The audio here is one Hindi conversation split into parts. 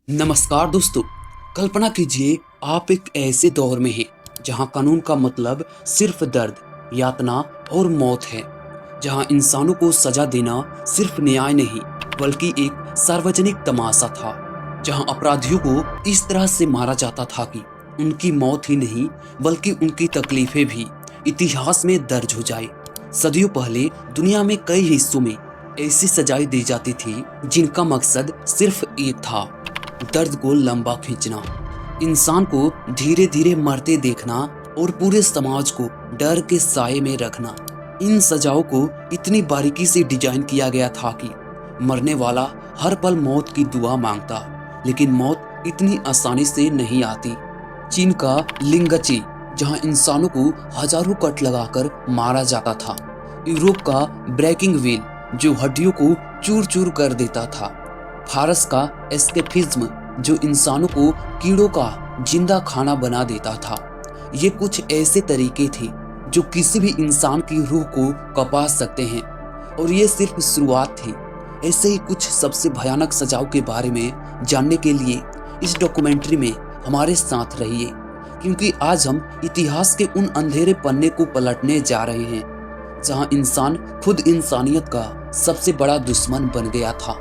नमस्कार दोस्तों। कल्पना कीजिए आप एक ऐसे दौर में हैं जहां कानून का मतलब सिर्फ दर्द, यातना और मौत है। जहां इंसानों को सजा देना सिर्फ न्याय नहीं बल्कि एक सार्वजनिक तमाशा था। जहां अपराधियों को इस तरह से मारा जाता था कि उनकी मौत ही नहीं बल्कि उनकी तकलीफें भी इतिहास में दर्ज हो जाए। सदियों पहले दुनिया में कई हिस्सों में ऐसी सजाएं दी जाती थी जिनका मकसद सिर्फ एक था, दर्द को लंबा खींचना, इंसान को धीरे धीरे मरते देखना और पूरे समाज को डर के साए में रखना। इन सजाओं को इतनी बारीकी से डिजाइन किया गया था कि मरने वाला हर पल मौत की दुआ मांगता, लेकिन मौत इतनी आसानी से नहीं आती। चीन का लिंगची, जहां इंसानों को हजारों कट लगाकर मारा जाता था। यूरोप का ब्रेकिंग व्हील, जो हड्डियों को चूर चूर कर देता था। फारस का एस्केपिज्म, जो इंसानों को कीड़ों का जिंदा खाना बना देता था। ये कुछ ऐसे तरीके थे जो किसी भी इंसान की रूह को कपा सकते हैं, और ये सिर्फ शुरुआत थी। ऐसे ही कुछ सबसे भयानक सजाओं के बारे में जानने के लिए इस डॉक्यूमेंट्री में हमारे साथ रहिए, क्योंकि आज हम इतिहास के उन अंधेरे पन्ने को पलटने जा रहे हैं जहां इंसान खुद इंसानियत का सबसे बड़ा दुश्मन बन गया था।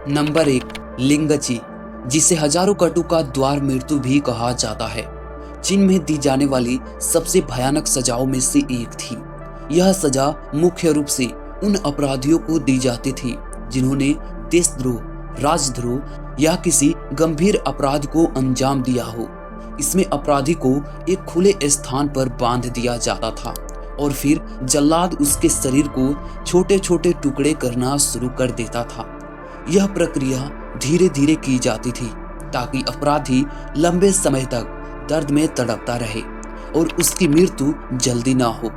नंबर 1, लिंगची, जिसे हजारों कटु का द्वार मृत्यु भी कहा जाता है। चीन में दी जाने वाली सबसे भयानक सजाओं में से एक थी। यह सजा मुख्य रूप से उन अपराधियों को दी जाती थी जिन्होंने देशद्रोह, राजद्रोह या किसी गंभीर अपराध को अंजाम दिया हो। इसमें अपराधी को एक खुले स्थान पर बांध दिया जाता था और फिर जल्लाद उसके शरीर को छोटे छोटे टुकड़े करना शुरू कर देता था। यह प्रक्रिया धीरे धीरे की जाती थी ताकि अपराधी लंबे समय तक दर्द में तड़पता रहे और उसकी मृत्यु जल्दी ना हो।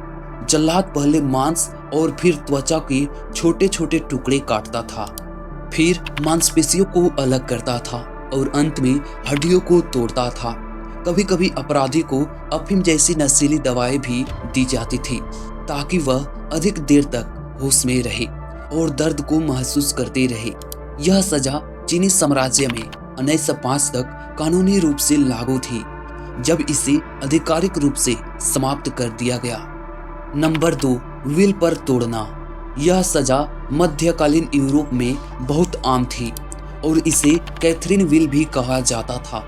जल्लाद पहले मांस और फिर त्वचा के छोटे छोटे टुकड़े काटता था, फिर मांसपेशियों को अलग करता था और अंत में हड्डियों को तोड़ता था। कभी कभी अपराधी को अफीम जैसी नशीली दवाएं भी दी जाती थी ताकि वह अधिक देर तक होश में रहे और दर्द को महसूस करते रहे। यह सजा चीनी साम्राज्य में 1905 तक कानूनी रूप से लागू थी, जब इसे आधिकारिक रूप से समाप्त कर दिया गया। नंबर 2, व्हील पर तोड़ना। यह सजा मध्यकालीन यूरोप में बहुत आम थी और इसे कैथरीन व्हील भी कहा जाता था।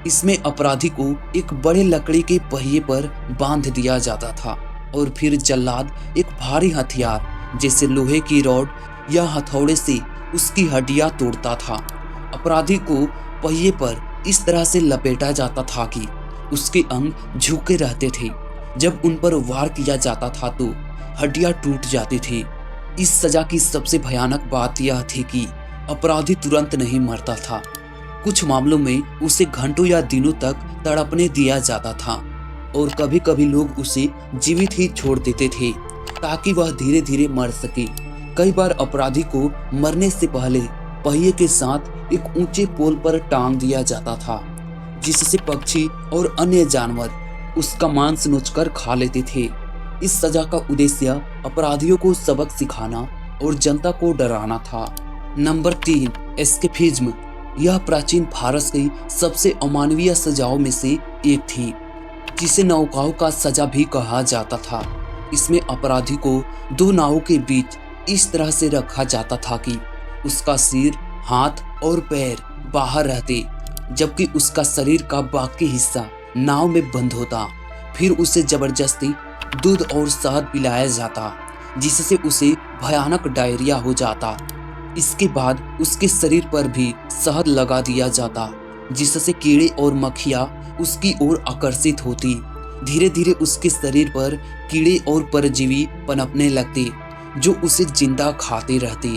इसमें अपराधी को एक बड़े लकड़ी के पहिए पर बांध दिया जाता था और फिर जल्लाद एक भारी हथियार जैसे लोहे की रॉड या हथौड़े से उसकी हड्डियां तोड़ता था। अपराधी को पहिए पर इस तरह से लपेटा जाता था कि उसके अंग झुके रहते थे। जब उन पर वार किया जाता था तो हड्डियां टूट जाती थी। इस सजा की सबसे भयानक बात यह थी कि अपराधी तुरंत नहीं मरता था। कुछ मामलों में उसे घंटों या दिनों तक तड़पने दिया जाता था और कभी कभी लोग उसे जीवित ही छोड़ देते थे ताकि वह धीरे धीरे मर सके। कई बार अपराधी को मरने से पहले पहिए के साथ एक ऊंचे पोल पर टांग दिया जाता था, जिससे पक्षी और अन्य जानवर उसका मांस नोचकर खा लेते थे। इस सजा का उद्देश्य अपराधियों को सबक सिखाना और जनता को डराना था। Number 3, escapism. यह प्राचीन फारस की सबसे अमानवीय सजाओं में से एक थी, जिसे नौकाओं का सजा भी कहा जाता था। इसमें अपराधी को 2 नावों के बीच इस तरह से रखा जाता था कि उसका सिर, हाथ और पैर बाहर रहते, जबकि उसका शरीर का बाकी हिस्सा नाव में बंद होता। फिर उसे जबरदस्ती दूध और शहद पिलाया जाता, जिससे उसे भयानक डायरिया हो जाता। इसके बाद उसके शरीर पर भी शहद लगा दिया जाता, जिससे कीड़े और मक्खियाँ उसकी ओर आकर्षित होती। धीरे धीरे उसके शरीर पर कीड़े और परजीवी पनपने लगते जो उसे जिंदा खाते रहते।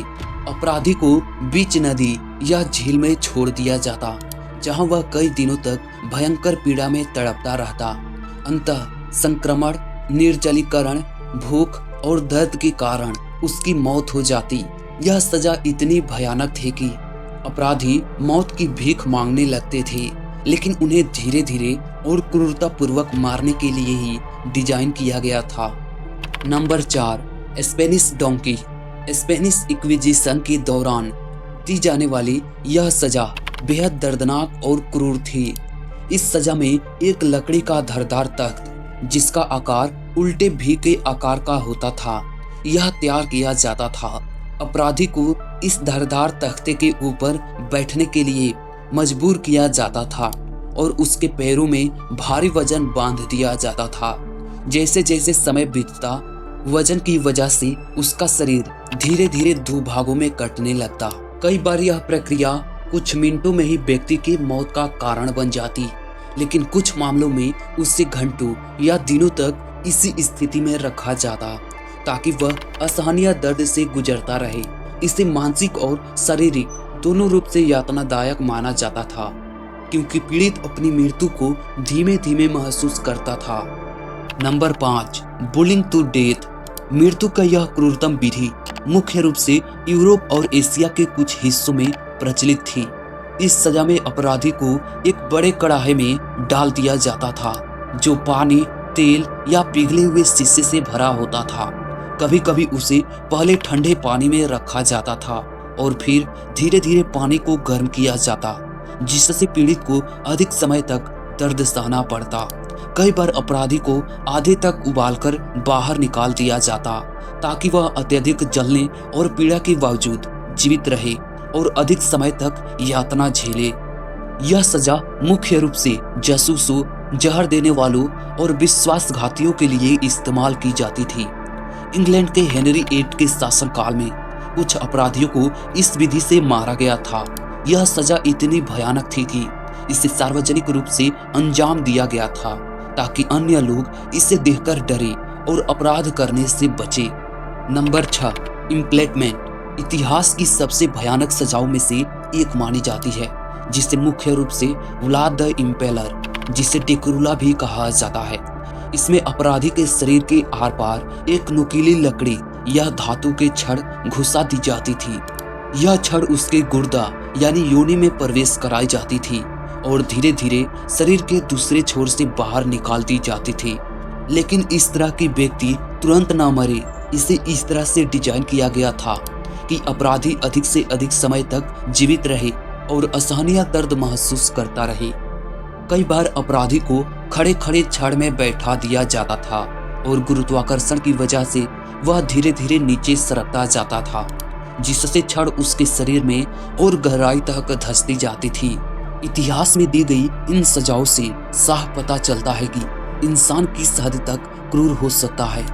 अपराधी को बीच नदी या झील में छोड़ दिया जाता, जहां वह कई दिनों तक भयंकर पीड़ा में तड़पता रहता। अंतः संक्रमण, निर्जलीकरण, भूख और दर्द के कारण उसकी मौत हो जाती। यह सजा इतनी भयानक थी कि अपराधी मौत की भीख मांगने लगते थे, लेकिन उन्हें धीरे धीरे और क्रूरतापूर्वक मारने के लिए ही डिजाइन किया गया था। Number 4, Spanish donkey. Spanish inquisition के दौरान दी जाने वाली यह सजा बेहद दर्दनाक और क्रूर थी। इस सजा में एक लकड़ी का धारदार तख्त, जिसका आकार उल्टे भी के आकार का होता था, यह तैयार किया जाता था। अपराधी को इस धारदार तख्ते के ऊपर बैठने के लिए मजबूर किया जाता था और उसके पैरों में भारी वजन बांध दिया जाता था। जैसे जैसे समय बीतता, वजन की वजह से उसका शरीर धीरे धीरे दो भागों में कटने लगता। कई बार यह प्रक्रिया कुछ मिनटों में ही व्यक्ति की मौत का कारण बन जाती, लेकिन कुछ मामलों में उसे घंटों या दिनों तक इसी स्थिति में रखा जाता ताकि वह असहनीय दर्द से गुजरता रहे। इसे मानसिक और शारीरिक दोनों रूप से यातनादायक माना जाता था, क्योंकि पीड़ित अपनी मृत्यु को धीमे धीमे महसूस करता था। Number 5, bullying to death. मृत्यु का यह क्रूरतम विधि मुख्य रूप से यूरोप और एशिया के कुछ हिस्सों में प्रचलित थी। इस सजा में अपराधी को एक बड़े कड़ाहे में डाल दिया जाता था, जो पानी, तेल या पिघले हुए शीशे से भरा होता था। कभी कभी उसे पहले ठंडे पानी में रखा जाता था और फिर धीरे धीरे पानी को गर्म किया जाता, जिससे पीड़ित को अधिक समय तक दर्द सहना पड़ता। कई बार अपराधी को आधे तक उबालकर बाहर निकाल दिया जाता ताकि वह अत्यधिक जलने और पीड़ा के बावजूद जीवित रहे और अधिक समय तक यातना झेले। यह सजा मुख्य रूप से जासूसों, जहर देने वालों और विश्वासघातियों के लिए इस्तेमाल की जाती थी। इंग्लैंड के हेनरी 8 के शासनकाल में कुछ अपराधियों को इस विधि से मारा गया था। यह सजा इतनी भयानक थी कि इसे सार्वजनिक रूप से अंजाम दिया गया था ताकि अन्य लोग इसे देखकर डरे और अपराध करने से बचे। नंबर 6, इम्प्लेटमेंट। इतिहास की सबसे भयानक सजाओं में से एक मानी जाती है, जिसे मुख्य रूप से व्लाद द इम्पेलर, जिसे टेकुरुला भी कहा जाता है। इसमें अपराधी के शरीर के आर पार एक नुकीली लकड़ी या धातु के छड़ घुसा दी जाती थी। यह छड़ उसके गुर्दा यानी योनि में प्रवेश कराई जाती थी और धीरे धीरे शरीर के दूसरे छोर से बाहर निकाल दी जाती थी। लेकिन इस तरह की व्यक्ति तुरंत ना मरे। इसे इस तरह से डिजाइन किया गया था कि अपराधी अधिक से अधिक समय तक जीवित रहे और असहनीय दर्द महसूस करता रहे। कई बार अपराधी को खड़े खड़े छड़ में बैठा दिया जाता था और गुरुत्वाकर्षण की वजह से वह धीरे धीरे नीचे सरकता जाता था, जिससे छड़ उसके शरीर में और गहराई तक धंसती जाती थी। इतिहास में दी गई इन सजाओं से साफ पता चलता है कि इंसान किस हद तक क्रूर हो सकता है।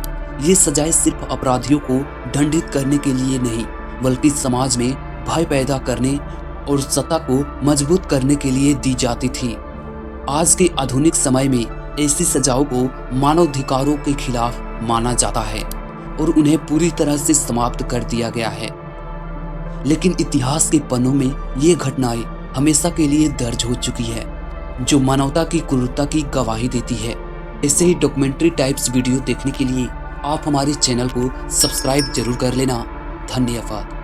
ये सजाएं सिर्फ अपराधियों को दंडित करने के लिए नहीं, बल्कि समाज में भय पैदा करने और सत्ता को मजबूत करने के लिए दी जाती थी। आज के आधुनिक समय में ऐसी सजाओं को मानवाधिकारों के खिलाफ माना जाता है और उन्हें पूरी तरह से समाप्त कर दिया गया है। लेकिन इतिहास के पन्नों में ये घटनाएं हमेशा के लिए दर्ज हो चुकी है, जो मानवता की क्रूरता की गवाही देती है। ऐसे ही डॉक्यूमेंट्री टाइप्स वीडियो देखने के लिए आप हमारे चैनल को सब्सक्राइब जरूर कर लेना। धन्यवाद।